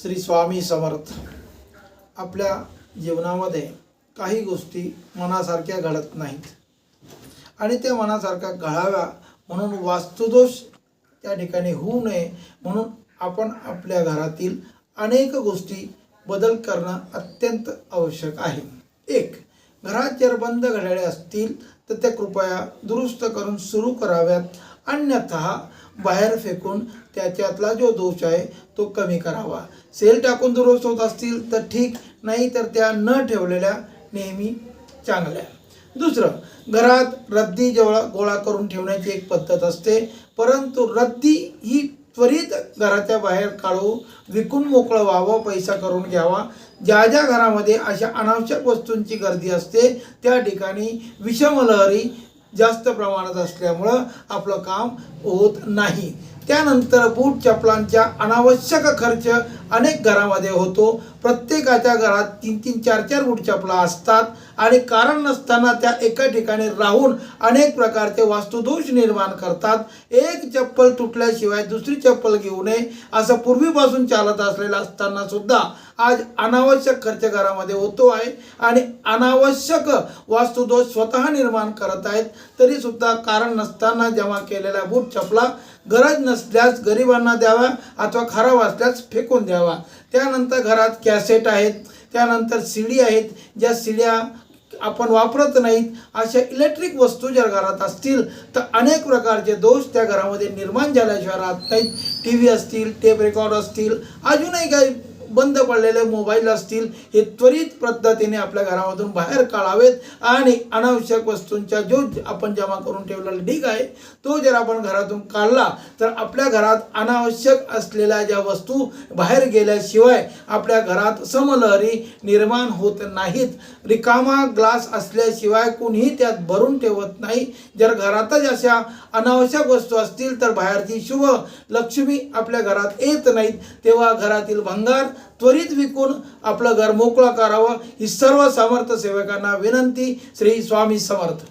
श्री स्वामी समर्थ. आपल्या जीवनामध्ये काही गोष्टी मनासारख्या घडत नाहीत आणि त्या मनासारख्या घडाव्या म्हणून वास्तुदोष त्या ठिकाणी होऊ नये म्हणून आपण आपल्या घरातील अनेक गोष्टी बदल करणं अत्यंत आवश्यक आहे. एक, घरात जर बंद घड्याळे असतील तर त्या कृपया दुरुस्त करून सुरू कराव्यात, अन्यथा बाहेर फेकून त्याच्यातला जो दोष आहे तो कमी करावा. सेल टाकून दुरुस्त होत असतील तर ठीक, नाही तर त्या न ठेवलेल्या नेहमी चांगल्या. दुसरं, घरात रद्दी गोळा करून ठेवण्याची एक पद्धत असते, परंतु रद्दी ही त्वरित घराच्या बाहेर काढू, विकून मोकळं व्हावं, पैसा करून घ्यावा. ज्या ज्या घरामध्ये अशा अनावश्यक वस्तूंची गर्दी असते त्या ठिकाणी विषमलहरी जास्त प्रमाणात असल्यामुळं आपलं काम होत नाही. त्यानंतर बूट चपलांचा अनावश्यक खर्च अनेक घरामध्ये होतो. प्रत्येकाच्या घरात 3-3, 4-4 बूट चपला असतात आणि कारण नसताना त्या एका ठिकाणी राहून अनेक प्रकारचे वास्तुदोष निर्माण करतात. एक चप्पल तुटल्याशिवाय दुसरी चप्पल घेऊ नये असं पूर्वीपासून चालत असलेलं असताना सुद्धा आज अनावश्यक खर्च घरामध्ये होतो आहे आणि अनावश्यक वास्तुदोष स्वतः निर्माण करत आहेत. तरी सुद्धा कारण नसताना जमा केलेल्या बूट चपला गरज नसल्यास गरिबांना द्यावा अथवा खराब असल्यास फेकून द्यावा. त्यानंतर घरात कॅसेट आहेत, त्यानंतर सीडी आहेत, ज्या सीड्या आपण वापरत नाहीत, अशा इलेक्ट्रिक वस्तू जर घरात असतील तर अनेक प्रकारचे दोष त्या घरामध्ये निर्माण झाल्याशिवाय राहत नाहीत. टी व्ही असतील, टेप रेकॉर्ड असतील, अजूनही काही बंद पडलेले मोबाईल असतील, हे त्वरित पद्धतीने आपल्या घरामधून बाहेर काढावेत आणि अनावश्यक वस्तूंचा जो आपण जमा करून ठेवलेला ढीग आहे तो जर आपण घरातून काढला तर आपल्या घरात अनावश्यक असलेल्या ज्या वस्तू बाहेर गेल्याशिवाय आपल्या घरात समलहरी निर्माण होत नाहीत. रिकामा ग्लास असल्याशिवाय कुणीही त्यात भरून ठेवत नाही. जर घरातच अशा अनावश्यक वस्तू असतील तर बाहेरची शुभ लक्ष्मी आपल्या घरात येत नाहीत. तेव्हा घरातील भंगार त्वरित विकून आपलं घर मोकळं करावं ही सर्व समर्थ सेवकांना विनंती. श्री स्वामी समर्थ.